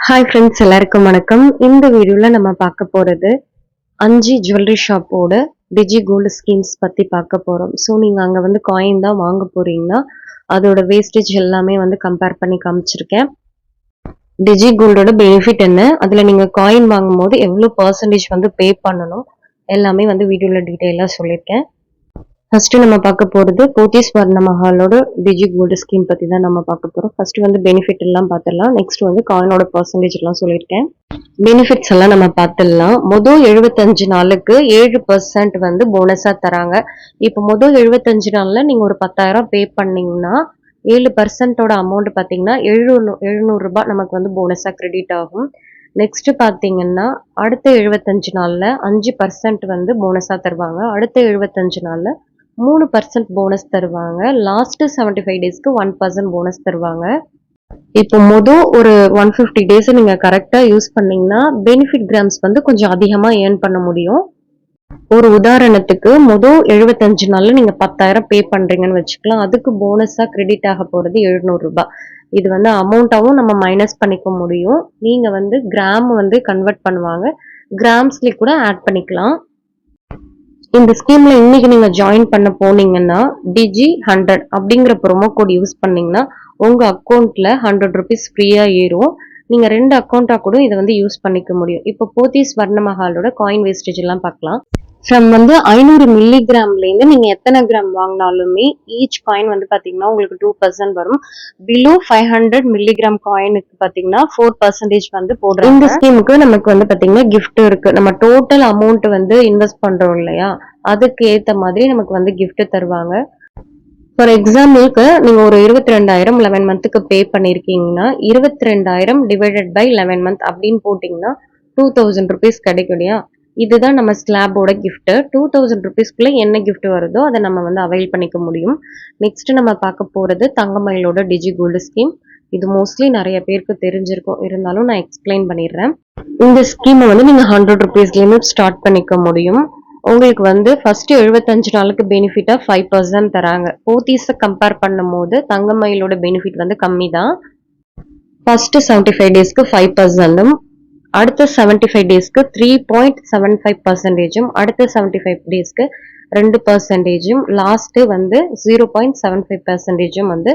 Hi friends, எல்லாருக்கும் வணக்கம். இந்த வீடியோல நம்ம பார்க்க போறது 5 ஜுவல்லரி ஷாப்போட டிஜி கோல்டு ஸ்கீம்ஸ் பத்தி பார்க்க போறோம். ஸோ நீங்க அங்க வந்து காயின் தான் வாங்க போறீங்கன்னா அதோட வேஸ்டேஜ் எல்லாமே வந்து கம்பேர் பண்ணி காமிச்சிருக்கேன். டிஜி கோல்டோட பெனிஃபிட் என்ன, அதுல நீங்க காயின் வாங்கும்போது எவ்வளோ பர்சன்டேஜ் வந்து பே பண்ணணும், எல்லாமே வந்து வீடியோல டீட்டெயிலா சொல்லியிருக்கேன். ஃபர்ஸ்ட் நம்ம பார்க்க போறது போத்தீஸ் வர்ணமஹாலோட டிஜி கோல்டு ஸ்கீம் பத்தி தான் நம்ம பார்க்க போறோம். ஃபர்ஸ்ட் வந்து பெனிஃபிட் எல்லாம் பார்த்துடலாம். நெக்ஸ்ட் வந்து காயினோட பர்சன்டேஜ் எல்லாம் சொல்லியிருக்கேன். பெனிஃபிட்ஸ் எல்லாம் நம்ம பார்த்துடலாம். மொதல் 75 நாளுக்கு 7% வந்து போனஸா தராங்க. இப்போ மொதல் 75 நாள்ல நீங்க ஒரு 10,000 பே பண்ணீங்கன்னா 7%ஓட அமௌண்ட் பார்த்தீங்கன்னா 700 ரூபாய் நமக்கு வந்து போனஸா கிரெடிட் ஆகும். நெக்ஸ்ட் பார்த்தீங்கன்னா அடுத்த 75 நாள்ல 5% வந்து போனஸா தருவாங்க. அடுத்த 75 நாள்ல 3% போனஸ் தருவாங்க. லாஸ்ட் 75 டேஸ்க்கு 1% போனஸ் தருவாங்க. இப்போ ஒரு 150 டேஸ் நீங்க கரெக்டா யூஸ் பண்ணீங்கன்னா பெனிஃபிட் கிராம்ஸ் வந்து கொஞ்சம் அதிகமா ஏர்ன் பண்ண முடியும். ஒரு உதாரணத்துக்கு 75 நாள்ல நீங்க 10,000 பே பண்றீங்கன்னு வச்சுக்கலாம். அதுக்கு போனஸா கிரெடிட் ஆக போறது 700 ரூபாய். இது வந்து அமௌண்ட்டாவும் நம்ம மைனஸ் பண்ணிக்க முடியும். நீங்க வந்து கிராம் வந்து கன்வெர்ட் பண்ணுவாங்க. கிராம்ஸ்ல கூட ஆட் பண்ணிக்கலாம். இந்த ஸ்கீம்ல இன்னைக்கு நீங்க ஜாயின் பண்ண போனீங்கன்னா டிஜி 100 அப்படிங்கிற ப்ரோமோ கோட் யூஸ் பண்ணீங்கன்னா உங்க அக்கௌண்ட்ல 100 ருபீஸ் ஃப்ரீயா ஏறும். நீங்க 2 அக்கௌண்டா கூட இதை வந்து யூஸ் பண்ணிக்க முடியும். இப்போ போத்தீஸ் வர்ணமஹாலோட காயின் வேஸ்டேஜ் எல்லாம் பார்க்கலாம். ஃப்ரம் வந்து 500 மில்லிகிராம்ல இருந்து நீங்க எத்தனை கிராம் வாங்கினாலுமே ஈச் காயின் வந்து பாத்தீங்கன்னா உங்களுக்கு 2% வரும். பிலோ 500 மில்லிகிராம் காயினுக்கு பாத்தீங்கன்னா 4% வந்து போடுறாங்க. இந்த ஸ்கீமுக்கு நமக்கு வந்து பாத்தீங்கன்னா கிஃப்ட் இருக்கு. நம்ம டோட்டல் அமௌண்ட் வந்து இன்வெஸ்ட் பண்றோம் இல்லையா, அதுக்கு ஏத்த மாதிரி நமக்கு வந்து கிஃப்ட் தருவாங்க. ஃபார் எக்ஸாம்பிளுக்கு நீங்க ஒரு 22,000 11 மந்த்துக்கு பே பண்ணிருக்கீங்கன்னா 22,000 டிவைடட் பை 11 மந்த் அப்படின்னு போட்டீங்கன்னா 2000 ருபீஸ் கிடைக்கும் இல்லையா. இதுதான் நம்ம ஸ்லாபோட கிஃப்ட். 2000 ருபீஸ்க்குள்ள என்ன கிஃப்ட் வருதோ அதை நம்ம வந்து அவைல் பண்ணிக்க முடியும். நெக்ஸ்ட் நம்ம பார்க்க போறது தங்கமயிலோட டிஜி கோல்டு ஸ்கீம். இது மோஸ்ட்லி நிறைய பேருக்கு தெரிஞ்சிருக்கும், இருந்தாலும் நான் எக்ஸ்பிளைன் பண்ணிடுறேன். இந்த ஸ்கீமை வந்து நீங்க 100 ருபீஸ்ல ஸ்டார்ட் பண்ணிக்க முடியும். உங்களுக்கு வந்து ஃபர்ஸ்ட் 75 நாளுக்கு பெனிஃபிட்டா 5% தராங்க. போத்தீஸை கம்பேர் பண்ணும் போது தங்கமயிலோட பெனிஃபிட் வந்து கம்மி தான். ஃபர்ஸ்ட் 75 டேஸ்க்கு 5%, அடுத்த 75 டேஸ்க்கு 3.75%, அடுத்த 75 டேஸ்க்கு 2%, லாஸ்ட் வந்து 0.75% வந்து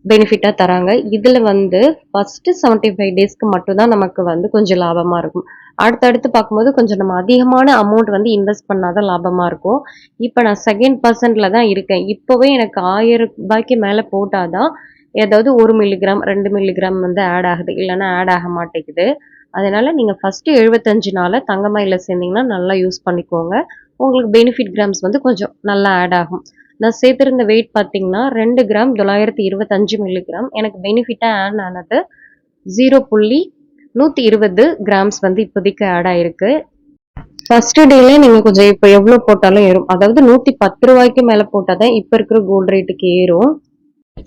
பெனிஃபிட்டா தராங்க. இதுல வந்து ஃபர்ஸ்ட் 75 டேஸ்க்கு மட்டும் தான் நமக்கு வந்து கொஞ்சம் லாபமா இருக்கும். அடுத்தடுத்து பார்க்கும்போது கொஞ்சம் நம்ம அதிகமான அமௌண்ட் வந்து இன்வெஸ்ட் பண்ணாதான் லாபமா இருக்கும். இப்ப நான் செகண்ட் பர்சன்ட்ல தான் இருக்கேன். இப்பவே எனக்கு 1000 ரூபாய்க்கு மேல போட்டாதான் ஏதாவது 1 மில்லிகிராம் 2 மில்லிகிராம் வந்து ஆட் ஆகுது, இல்லைன்னா ஆட் ஆக மாட்டேங்குது. அதனால நீங்க ஃபர்ஸ்ட் 75 நாள தங்கமயில சேர்ந்தீங்கன்னா நல்லா யூஸ் பண்ணிக்கோங்க. உங்களுக்கு பெனிஃபிட் கிராம்ஸ் வந்து கொஞ்சம் நல்லா ஆட் ஆகும். நான் சேர்த்திருந்த வெயிட் பார்த்தீங்கன்னா 2 கிராம் 925 மில்லிகிராம். எனக்கு பெனிஃபிட்டா ஆட் ஆனது 0.120 கிராம்ஸ் வந்து இப்போதைக்கு ஆட் ஆயிருக்கு. ஃபர்ஸ்ட் டேல நீங்க கொஞ்சம் இப்போ எவ்வளவு போட்டாலும் ஏறும். அதாவது 110 ரூபாய்க்கு மேல போட்டாதான் இப்ப இருக்கிற கோல்டு ரேட்டுக்கு ஏறும்.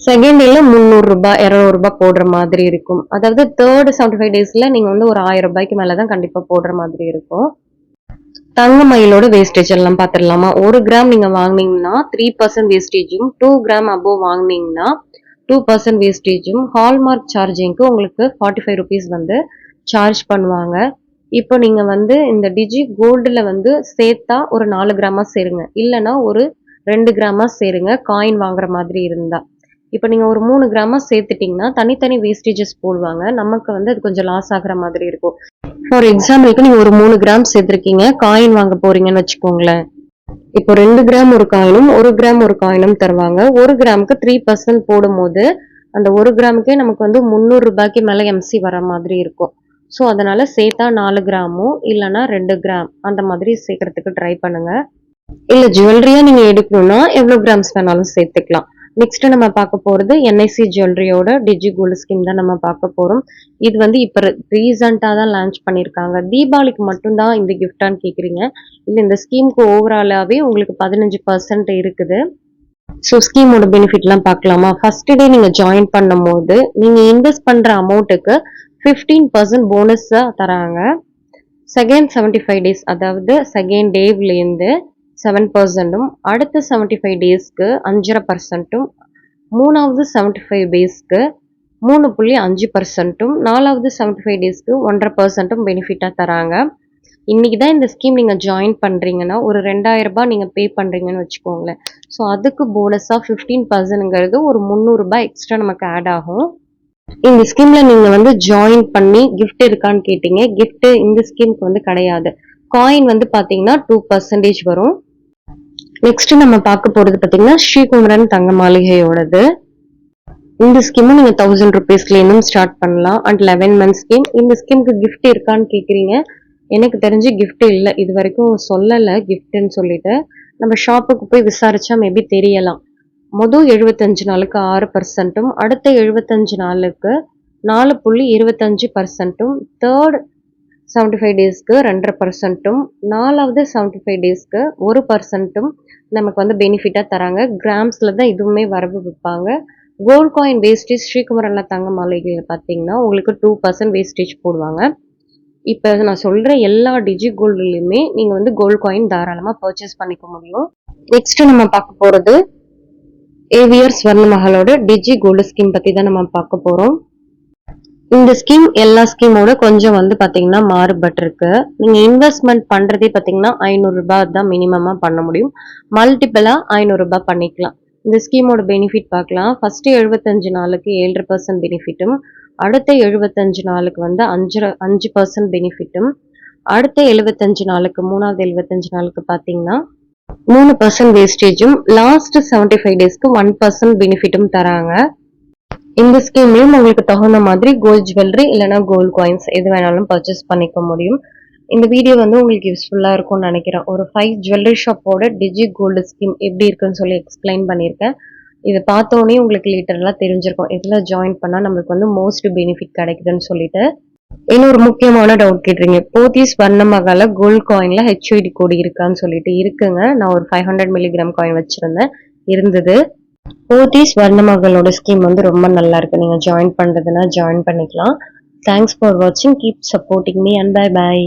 செகண்ட் டேல 300 ரூபாய் 200 ரூபாய் போடுற மாதிரி இருக்கும். அதாவது தேர்ட் 75 டேஸ்ல நீங்க வந்து ஒரு 1000 ரூபாய்க்கு மேலதான் கண்டிப்பா போடுற மாதிரி இருக்கும். தங்கமயிலோட வேஸ்டேஜ் எல்லாம் பாத்துடலாமா. 1 கிராம் நீங்க வாங்கினீங்கன்னா 3% வேஸ்டேஜும், 2 கிராம் அபோவ் வாங்கினீங்கன்னா 2% வேஸ்டேஜும், ஹால்மார்க் சார்ஜிங்க்கு உங்களுக்கு 45 ருபீஸ் வந்து சார்ஜ் பண்ணுவாங்க. இப்போ நீங்க வந்து இந்த டிஜி கோல்டுல வந்து சேர்த்தா ஒரு 4 கிராமா சேருங்க, இல்லைன்னா ஒரு 2 கிராமா சேருங்க காயின் வாங்குற மாதிரி இருந்தா. இப்போ நீங்க ஒரு 3 கிராமா சேர்த்துட்டீங்கன்னா தனித்தனி வேஸ்டேஜஸ் போடுவாங்க. நமக்கு வந்து அது கொஞ்சம் லாஸ் ஆகுற மாதிரி இருக்கும். ஃபார் எக்ஸாம்பிளுக்கு நீங்க ஒரு 3 கிராம் சேர்த்திருக்கீங்க, காயின் வாங்க போறீங்கன்னு வச்சுக்கோங்களேன். இப்போ 2 கிராம் ஒரு காயினும் 1 கிராம் ஒரு காயினும் தருவாங்க. 1 கிராமுக்கு 3% போடும்போது அந்த 1 கிராமுக்கே நமக்கு வந்து 300 ரூபாய்க்கு மேல எம்சி வர மாதிரி இருக்கும். ஸோ அதனால சேர்த்தா 4 கிராமோ இல்லைன்னா 2 கிராம் அந்த மாதிரி சேர்க்கறதுக்கு ட்ரை பண்ணுங்க. இல்ல ஜுவல்லரியா நீங்க எடுக்கணும்னா எவ்வளவு கிராம்ஸ் வேணாலும் சேர்த்துக்கலாம். நெக்ஸ்ட் நம்ம பார்க்க போறது என்ஐசி ஜுவல்லரியோட டிஜி கோல்டு ஸ்கீம் தான் நம்ம பார்க்க போறோம். இது வந்து இப்ப ரீசெண்டா தான் லான்ச் பண்ணிருக்காங்க. தீபாவளிக்கு மட்டும்தான் இந்த கிஃப்டான்னு கேக்குறீங்க. இல்ல இந்த ஸ்கீமுக்கு ஓவராலாவே உங்களுக்கு 15% இருக்குது. ஸோ ஸ்கீமோட பெனிஃபிட் எல்லாம் பார்க்கலாமா. ஃபர்ஸ்ட் டே நீங்க ஜாயின் பண்ணும் போது நீங்க இன்வெஸ்ட் பண்ற அமௌண்ட்டுக்கு 15% போனஸா தராங்க. செகண்ட் 75 டேஸ் அதாவது செகண்ட் டேவ்ல இருந்து 7%, அடுத்த 75 டேஸ்க்கு 5.5%, மூணாவது 75 டேஸ்க்கு 3.5%, நாலாவது 75 டேஸ்க்கு 1.5% பெனிஃபிட்டா தராங்க. இன்னைக்கு தான் இந்த ஸ்கீம் நீங்க ஜாயின் பண்றீங்கன்னா, ஒரு 2000 ரூபாய் நீங்க பே பண்றீங்கன்னு வச்சுக்கோங்களேன். ஸோ அதுக்கு போனஸா 15%ங்கிறது ஒரு 300 ரூபாய் எக்ஸ்ட்ரா நமக்கு ஆட் ஆகும். இந்த ஸ்கீம்ல நீங்க வந்து ஜாயின் பண்ணி கிஃப்ட் இருக்கான்னு கேட்டீங்க. கிஃப்ட் இந்த ஸ்கீமுக்கு வந்து கிடையாது. காயின் வந்து பாத்தீங்கன்னா 2% வரும். நெக்ஸ்ட் நம்ம பார்க்க போறது பாத்தீங்கன்னா ஸ்ரீகுமரன் தங்க மாளிகையோடது. இந்த ஸ்கீமும் நீங்க 1000 ருபீஸ்ல இருந்தும் ஸ்டார்ட் பண்ணலாம். And 11 month scheme. இந்த ஸ்கீமுக்கு கிஃப்ட் இருக்கான்னு கேக்குறீங்க. எனக்கு தெரிஞ்சு கிஃப்ட் இல்லை, இது வரைக்கும் சொல்லலை கிஃப்ட்னு சொல்லிட்டு. நம்ம ஷாப்புக்கு போய் விசாரிச்சா மேபி தெரியலாம். மொதல் 75 நாளுக்கு 6%, அடுத்த 75 நாளுக்கு 4.25%, தேர்ட் 75 டேஸ்க்கு 2.5%, நாலாவது 75 டேஸ்க்கு 1% நமக்கு வந்து பெனிஃபிட்டா தராங்க. கிராம்ஸ்ல தான் இதுவுமே வரவு விற்பாங்க. கோல்ட் காயின் வேஸ்டேஜ் ஸ்ரீகுமரன்ல தங்க மாளிகையில் பார்த்தீங்கன்னா உங்களுக்கு 2% வேஸ்டேஜ் போடுவாங்க. இப்போ நான் சொல்ற எல்லா டிஜி கோல்டுலையுமே நீங்க வந்து கோல்ட் காயின் தாராளமா பர்ச்சேஸ் பண்ணிக்க முடியும். நெக்ஸ்ட் நம்ம பார்க்க போறது ஏவிஆர் ஸ்வர்ணமஹலோட டிஜி கோல்டு ஸ்கீம் பத்தி தான் நம்ம பார்க்க போறோம். இந்த ஸ்கீம் எல்லா ஸ்கீமோட கொஞ்சம் வந்து பாத்தீங்கன்னா மாறுபட்டு இருக்கு. நீங்க இன்வெஸ்ட்மெண்ட் பண்றதே பாத்தீங்கன்னா 500 ரூபாய் தான் மினிமமா பண்ண முடியும். மல்டிபிளா 500 ரூபாய் பண்ணிக்கலாம். இந்த ஸ்கீமோட பெனிஃபிட் பார்க்கலாம். ஃபர்ஸ்ட் 75 நாளுக்கு 7% பெனிஃபிட்டும், அடுத்த 75 நாளுக்கு வந்து 5% பெனிஃபிட்டும், அடுத்த 75 நாளுக்கு மூணாவது 75 நாளுக்கு பாத்தீங்கன்னா 3% வேஸ்டேஜும், லாஸ்ட் 75 டேஸ்க்கு 1% பெனிஃபிட்டும் தராங்க. இந்த ஸ்கீம்லயும் உங்களுக்கு தகுந்த மாதிரி கோல்ட் ஜுவல்லரி இல்லைன்னா கோல்ட் காயின்ஸ் எது வேணாலும் பர்ச்சேஸ் பண்ணிக்க முடியும். இந்த வீடியோ வந்து உங்களுக்கு யூஸ்ஃபுல்லா இருக்கும்னு நினைக்கிறேன். ஒரு 5 ஜுவல்லரி ஷாப்போட டிஜி கோல்டு ஸ்கீம் எப்படி இருக்குன்னு சொல்லி எக்ஸ்பிளைன் பண்ணியிருக்கேன். இதை பார்த்தோன்னே உங்களுக்கு லிட்டரலா தெரிஞ்சிருக்கும் எதுல ஜாயின் பண்ணா நம்மளுக்கு வந்து மோஸ்ட் பெனிஃபிட் கிடைக்குதுன்னு சொல்லிட்டு. இன்னொரு முக்கியமான டவுட் கேட்டுறீங்க, போத்தீஸ் ஸ்வர்ணமஹால கோல்ட் காயின்ல ஹெச்ஐடி கோடு இருக்கான்னு சொல்லிட்டு. இருக்குங்க, நான் ஒரு 500 மில்லிகிராம் காயின் வச்சிருந்தேன், இருந்தது. போத்தீஸ் ஸ்வர்ணமஹாலோட ஸ்கீம் வந்து ரொம்ப நல்லா இருக்கு. நீங்க ஜாயின் பண்றதுன்னா ஜாயின் பண்ணிக்கலாம். தேங்க்ஸ் ஃபார் வாட்சிங். Keep supporting me and bye by.